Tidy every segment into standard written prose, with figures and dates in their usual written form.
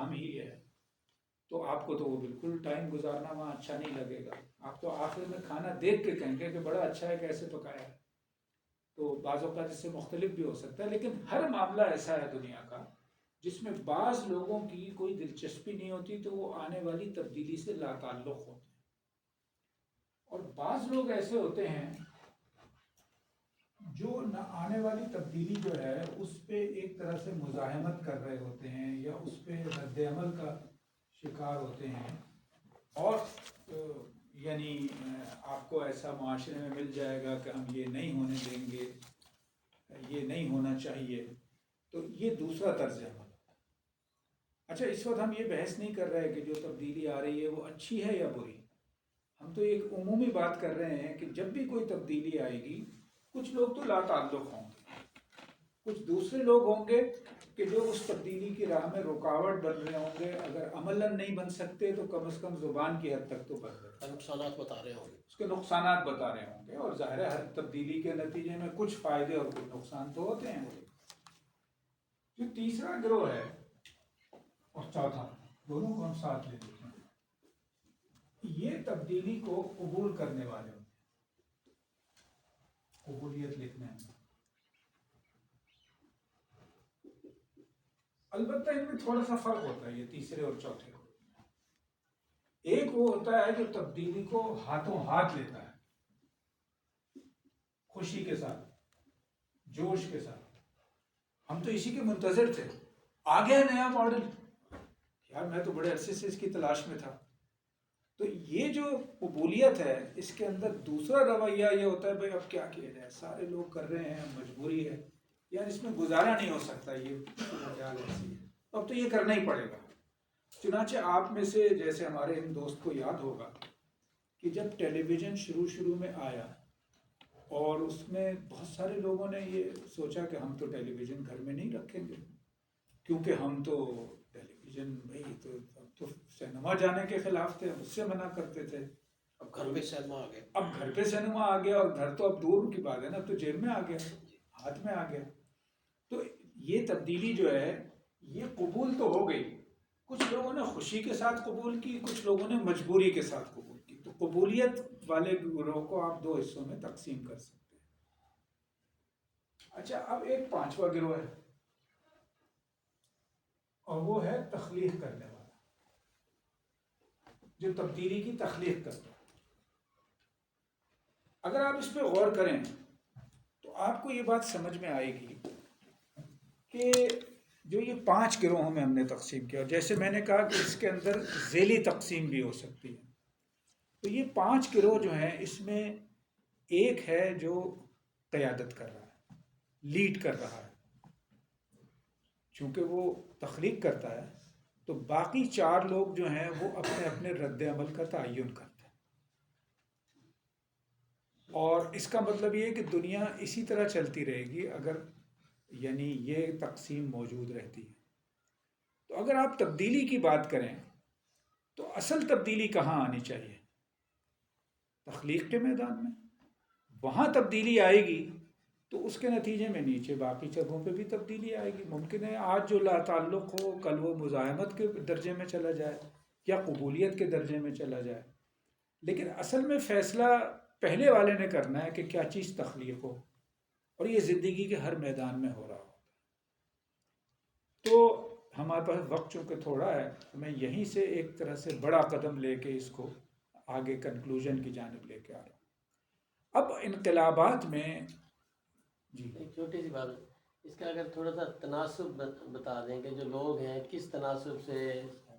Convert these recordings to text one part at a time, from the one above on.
کام ہی ہے تو آپ کو تو وہ بالکل ٹائم گزارنا وہاں اچھا نہیں لگے گا. آپ تو آخر میں کھانا دیکھ کے کہیں گے کہ بڑا اچھا ہے، کیسے پکایا ہے. تو بعض اوقات اس سے مختلف بھی ہو سکتا ہے، لیکن ہر معاملہ ایسا ہے دنیا کا جس میں بعض لوگوں کی کوئی دلچسپی نہیں ہوتی تو وہ آنے والی تبدیلی سے لا تعلق ہوتے ہیں، اور بعض لوگ ایسے ہوتے ہیں جو نہ آنے والی تبدیلی جو ہے اس پہ ایک طرح سے مزاحمت کر رہے ہوتے ہیں یا اس پہ رد عمل کا شکار ہوتے ہیں، اور یعنی آپ کو ایسا معاشرے میں مل جائے گا کہ ہم یہ نہیں ہونے دیں گے، یہ نہیں ہونا چاہیے. تو یہ دوسرا طرز عمل. اچھا، اس وقت ہم یہ بحث نہیں کر رہے کہ جو تبدیلی آ رہی ہے وہ اچھی ہے یا بری. ہم تو ایک عمومی بات کر رہے ہیں کہ جب بھی کوئی تبدیلی آئے گی کچھ لوگ تو لا تعلق ہوں گے، کچھ دوسرے لوگ ہوں گے کہ جو اس تبدیلی کی راہ میں رکاوٹ بن رہے ہوں گے. اگر عملاً نہیں بن سکتے تو کم از کم زبان کی حد تک تو بن رہے، نقصانات بتا رہے ہوں گے، اس کے نقصانات بتا رہے ہوں گے. اور ظاہر ہے ہر تبدیلی کے نتیجے میں کچھ فائدے اور کچھ نقصان تو ہوتے ہیں. جو تیسرا گروہ ہے اور چوتھا، دونوں کو ہم ساتھ لے لیتے ہیں، یہ تبدیلی کو قبول کرنے والے ہوتے ہیں. قبولیت لکھنے ہیں. البتہ ان میں تھوڑا سا فرق ہوتا ہے یہ تیسرے اور چوتھے کو. ایک وہ ہوتا ہے جو تبدیلی کو ہاتھوں ہاتھ لیتا ہے، خوشی کے ساتھ، جوش کے ساتھ. ہم تو اسی کے منتظر تھے، آ گیا نیا ماڈل، یار میں تو بڑے عرصے سے اس کی تلاش میں تھا. تو یہ جو قبولیت ہے اس کے اندر دوسرا رویہ یہ ہوتا ہے بھائی اب کیا کیا جائے، سارے لوگ کر رہے ہیں، مجبوری ہے، یار اس میں گزارا نہیں ہو سکتا، یہ خیال ایسی ہے، اب تو یہ کرنا ہی پڑے گا. چنانچہ آپ میں سے جیسے ہمارے ان دوست کو یاد ہوگا کہ جب ٹیلی ویژن شروع میں آیا اور اس میں بہت سارے لوگوں نے یہ سوچا کہ ہم تو ٹیلی ویژن گھر میں نہیں رکھیں گے، کیونکہ ہم تو ٹیلی ویژن بھائی تو سینما جانے کے خلاف تھے، اس سے منع کرتے تھے. اب گھر پہ سینما آ گیا، اب گھر پہ سینما آ گیا، اور گھر تو اب دور کی بات ہے نا، اب تو جیب میں آ گیا، ہاتھ میں آ گیا. تو یہ تبدیلی جو ہے یہ قبول تو ہو گئی، کچھ لوگوں نے خوشی کے ساتھ قبول کی، کچھ لوگوں نے مجبوری کے ساتھ قبول کی. تو قبولیت والے گروہ کو آپ دو حصوں میں تقسیم کر سکتے ہیں. اچھا، اب ایک پانچواں گروہ ہے اور وہ ہے تخلیق کرنے والا، جو تبدیلی کی تخلیق کرتا ہے. اگر آپ اس پہ غور کریں تو آپ کو یہ بات سمجھ میں آئے گی کہ جو یہ 5 گروہوں میں ہم نے تقسیم کیا، اور جیسے میں نے کہا کہ اس کے اندر ذیلی تقسیم بھی ہو سکتی ہے. تو یہ 5 گروہ جو ہیں اس میں ایک ہے جو قیادت کر رہا ہے، لیڈ کر رہا ہے، چونکہ وہ تخلیق کرتا ہے تو باقی 4 لوگ جو ہیں وہ اپنے اپنے رد عمل کا تعین کرتے ہیں. اور اس کا مطلب یہ ہے کہ دنیا اسی طرح چلتی رہے گی اگر یعنی یہ تقسیم موجود رہتی ہے. تو اگر آپ تبدیلی کی بات کریں تو اصل تبدیلی کہاں آنی چاہیے؟ تخلیق کے میدان میں. وہاں تبدیلی آئے گی تو اس کے نتیجے میں نیچے باقی جگہوں پہ بھی تبدیلی آئے گی. ممکن ہے آج جو لا تعلق ہو کل وہ مزاحمت کے درجے میں چلا جائے یا قبولیت کے درجے میں چلا جائے، لیکن اصل میں فیصلہ پہلے والے نے کرنا ہے کہ کیا چیز تخلیق ہو، اور یہ زندگی کے ہر میدان میں ہو رہا ہوتا ہے. تو ہمارے پاس وقت چونکہ تھوڑا ہے تو میں یہیں سے ایک طرح سے بڑا قدم لے کے اس کو آگے کنکلوژن کی جانب لے کے آ رہا ہوں. اب انقلابات میں جی ایک چھوٹی سی بات، اس کا اگر تھوڑا سا تناسب بتا دیں کہ جو لوگ ہیں کس تناسب سے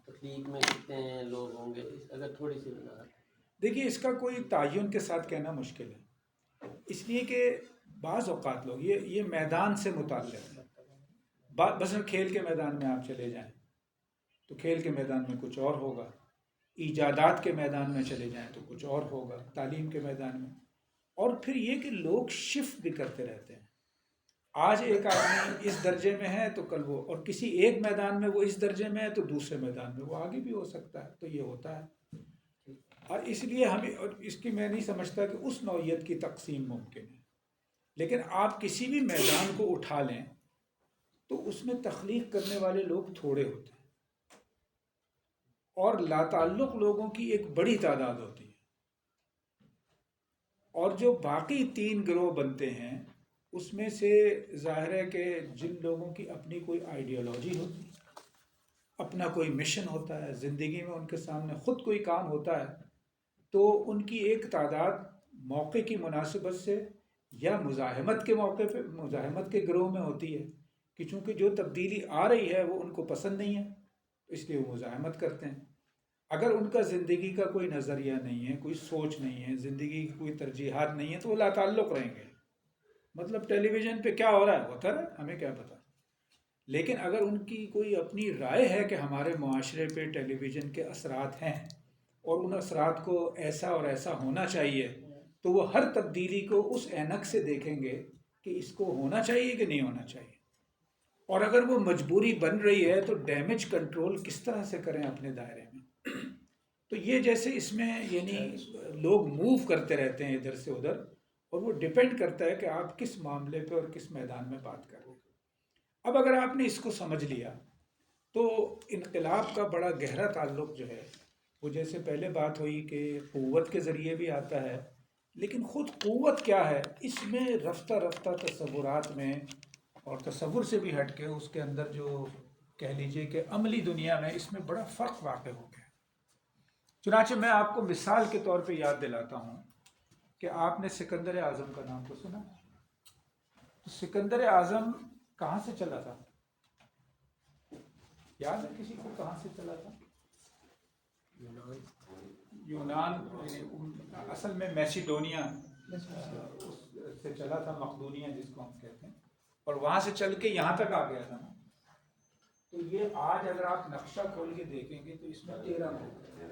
تخلیق میں کتنے لوگ ہوں گے، اگر تھوڑی سی بتا. دیکھیے اس کا کوئی تعین کے ساتھ کہنا مشکل ہے، اس لیے کہ بعض اوقات لوگ یہ میدان سے متعلق ہے. بس کھیل کے میدان میں آپ چلے جائیں تو کھیل کے میدان میں کچھ اور ہوگا، ایجادات کے میدان میں چلے جائیں تو کچھ اور ہوگا، تعلیم کے میدان میں. اور پھر یہ کہ لوگ شفٹ بھی کرتے رہتے ہیں، آج ایک آدمی اس درجے میں ہے تو کل وہ، اور کسی ایک میدان میں وہ اس درجے میں ہے تو دوسرے میدان میں وہ آگے بھی ہو سکتا ہے. تو یہ ہوتا ہے، اور اس لیے ہمیں، اور اس کی میں نہیں سمجھتا کہ اس نوعیت کی تقسیم ممکن ہے. لیکن آپ کسی بھی میدان کو اٹھا لیں تو اس میں تخلیق کرنے والے لوگ تھوڑے ہوتے ہیں، اور لاتعلق لوگوں کی ایک بڑی تعداد ہوتی ہے، اور جو باقی 3 گروہ بنتے ہیں اس میں سے ظاہر ہے کہ جن لوگوں کی اپنی کوئی آئیڈیالوجی ہوتی ہے، اپنا کوئی مشن ہوتا ہے زندگی میں، ان کے سامنے خود کوئی کام ہوتا ہے، تو ان کی ایک تعداد موقع کی مناسبت سے یا مزاحمت کے موقع پہ مزاحمت کے گروہ میں ہوتی ہے، کہ چونکہ جو تبدیلی آ رہی ہے وہ ان کو پسند نہیں ہے، اس لیے وہ مزاحمت کرتے ہیں۔ اگر ان کا زندگی کا کوئی نظریہ نہیں ہے، کوئی سوچ نہیں ہے، زندگی کی کوئی ترجیحات نہیں ہے، تو وہ لا تعلق رہیں گے۔ مطلب ٹیلی ویژن پہ کیا ہو رہا ہے ہوتا رہے، ہمیں کیا پتا۔ لیکن اگر ان کی کوئی اپنی رائے ہے کہ ہمارے معاشرے پہ ٹیلی ویژن کے اثرات ہیں اور ان اثرات کو ایسا اور ایسا ہونا چاہیے، تو وہ ہر تبدیلی کو اس اینک سے دیکھیں گے کہ اس کو ہونا چاہیے کہ نہیں ہونا چاہیے، اور اگر وہ مجبوری بن رہی ہے تو ڈیمیج کنٹرول کس طرح سے کریں اپنے دائرے میں۔ تو یہ جیسے اس میں یعنی لوگ موو کرتے رہتے ہیں ادھر سے ادھر، اور وہ ڈپینڈ کرتا ہے کہ آپ کس معاملے پہ اور کس میدان میں بات کر رہے ہیں۔ اب اگر آپ نے اس کو سمجھ لیا تو انقلاب کا بڑا گہرا تعلق جو ہے وہ، جیسے پہلے بات ہوئی کہ قوت کے ذریعے بھی آتا ہے، لیکن خود قوت کیا ہے اس میں رفتہ رفتہ تصورات میں، اور تصور سے بھی ہٹ کے اس کے اندر جو کہہ لیجئے کہ عملی دنیا میں، اس میں بڑا فرق واقع ہو گیا۔ چنانچہ میں آپ کو مثال کے طور پہ یاد دلاتا ہوں کہ آپ نے سکندر اعظم کا نام تو سنا؟ تو سکندر اعظم کہاں سے چلا تھا؟ یاد ہے کسی کو کہاں سے چلا تھا؟ یونان، اصل میں میسیڈونیا سے چلا تھا، مقدونیہ جس کو ہم کہتے ہیں، اور وہاں سے چل کے یہاں تک آ گیا تھا نا۔ تو یہ آج اگر آپ نقشہ کھول کے دیکھیں گے تو اس میں 13 ملک ہیں،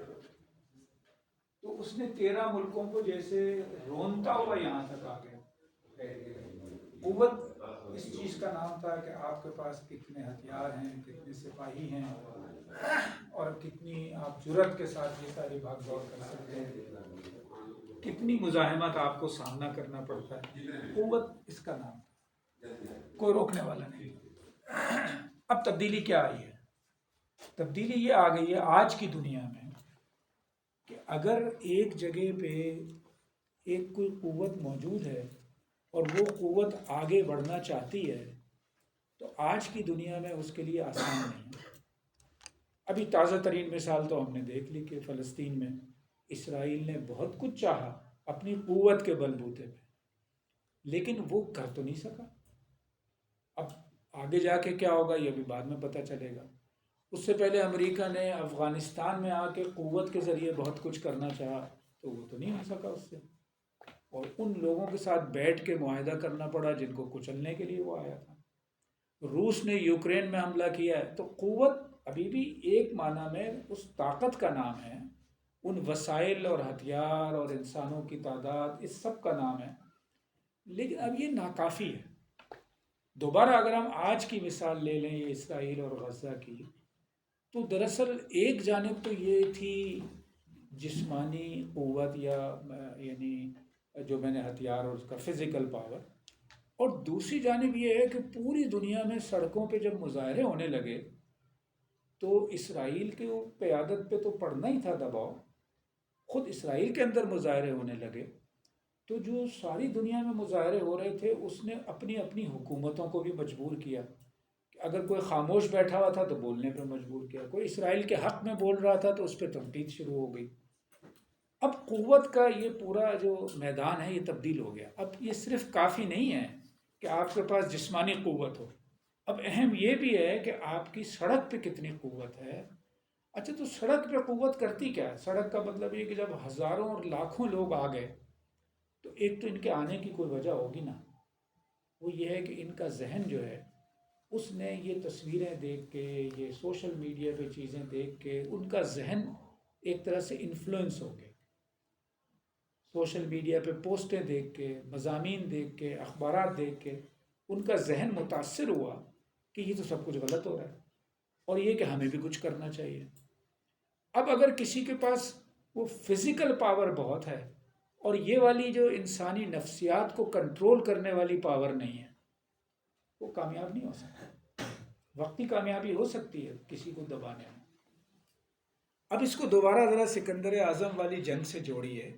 تو اس نے 13 ملکوں کو جیسے رونتا ہوا یہاں تک آ گیا۔ قوت اس چیز کا نام تھا کہ آپ کے پاس کتنے ہتھیار ہیں، کتنے سپاہی ہیں، اور کتنی آپ جرأت کے ساتھ یہ ساری بھاگ دوڑ کر سکتے ہیں، کتنی مزاحمت آپ کو سامنا کرنا پڑتا ہے۔ قوت اس کا نام تھا، کوئی روکنے والا نہیں۔ اب تبدیلی کیا آئی ہے؟ تبدیلی یہ آ گئی ہے آج کی دنیا میں کہ اگر ایک جگہ پہ ایک کوئی قوت موجود ہے اور وہ قوت آگے بڑھنا چاہتی ہے، تو آج کی دنیا میں اس کے لیے آسان نہیں ہے۔ ابھی تازہ ترین مثال تو ہم نے دیکھ لی کہ فلسطین میں اسرائیل نے بہت کچھ چاہا اپنی قوت کے بل بوتے پہ، لیکن وہ کر تو نہیں سکا۔ اب آگے جا کے کیا ہوگا یہ بھی بعد میں پتہ چلے گا۔ اس سے پہلے امریکہ نے افغانستان میں آ کے قوت کے ذریعے بہت کچھ کرنا چاہا، تو وہ تو نہیں ہو سکا اس سے، اور ان لوگوں کے ساتھ بیٹھ کے معاہدہ کرنا پڑا جن کو کچلنے کے لیے وہ آیا تھا۔ روس نے یوکرین میں حملہ کیا ہے، تو قوت ابھی بھی ایک معنی میں اس طاقت کا نام ہے، ان وسائل اور ہتھیار اور انسانوں کی تعداد، اس سب کا نام ہے، لیکن اب یہ ناکافی ہے۔ دوبارہ اگر ہم آج کی مثال لے لیں یہ اسرائیل اور غزہ کی، تو دراصل ایک جانب تو یہ تھی جسمانی قوت یا یعنی جو میں نے ہتھیار اور اس کا فزیکل پاور، اور دوسری جانب یہ ہے کہ پوری دنیا میں سڑکوں پہ جب مظاہرے ہونے لگے تو اسرائیل کے قیادت پہ تو پڑنا ہی تھا دباؤ، خود اسرائیل کے اندر مظاہرے ہونے لگے، تو جو ساری دنیا میں مظاہرے ہو رہے تھے اس نے اپنی اپنی حکومتوں کو بھی مجبور کیا کہ اگر کوئی خاموش بیٹھا ہوا تھا تو بولنے پہ مجبور کیا، کوئی اسرائیل کے حق میں بول رہا تھا تو اس پہ تنقید شروع ہو گئی۔ اب قوت کا یہ پورا جو میدان ہے یہ تبدیل ہو گیا۔ اب یہ صرف کافی نہیں ہے کہ آپ کے پاس جسمانی قوت ہو، اب اہم یہ بھی ہے کہ آپ کی سڑک پہ کتنی قوت ہے۔ اچھا، تو سڑک پہ قوت کرتی کیا ہے؟ سڑک کا مطلب یہ کہ جب ہزاروں اور لاکھوں لوگ آ گئے تو ایک تو ان کے آنے کی کوئی وجہ ہوگی نا، وہ یہ ہے کہ ان کا ذہن جو ہے اس نے یہ تصویریں دیکھ کے، یہ سوشل میڈیا پہ چیزیں دیکھ کے، ان کا ذہن ایک طرح سے انفلوئنس ہو گیا۔ سوشل میڈیا پہ پوسٹیں دیکھ کے، مضامین دیکھ کے، اخبارات دیکھ کے ان کا ذہن متاثر ہوا کہ یہ تو سب کچھ غلط ہو رہا ہے، اور یہ کہ ہمیں بھی کچھ کرنا چاہیے۔ اب اگر کسی کے پاس وہ فزیکل پاور بہت ہے اور یہ والی جو انسانی نفسیات کو کنٹرول کرنے والی پاور نہیں ہے، وہ کامیاب نہیں ہو سکتا۔ وقتی کامیابی ہو سکتی ہے کسی کو دبانے میں، اب اس کو دوبارہ ذرا سکندر اعظم والی جنگ سے جوڑیے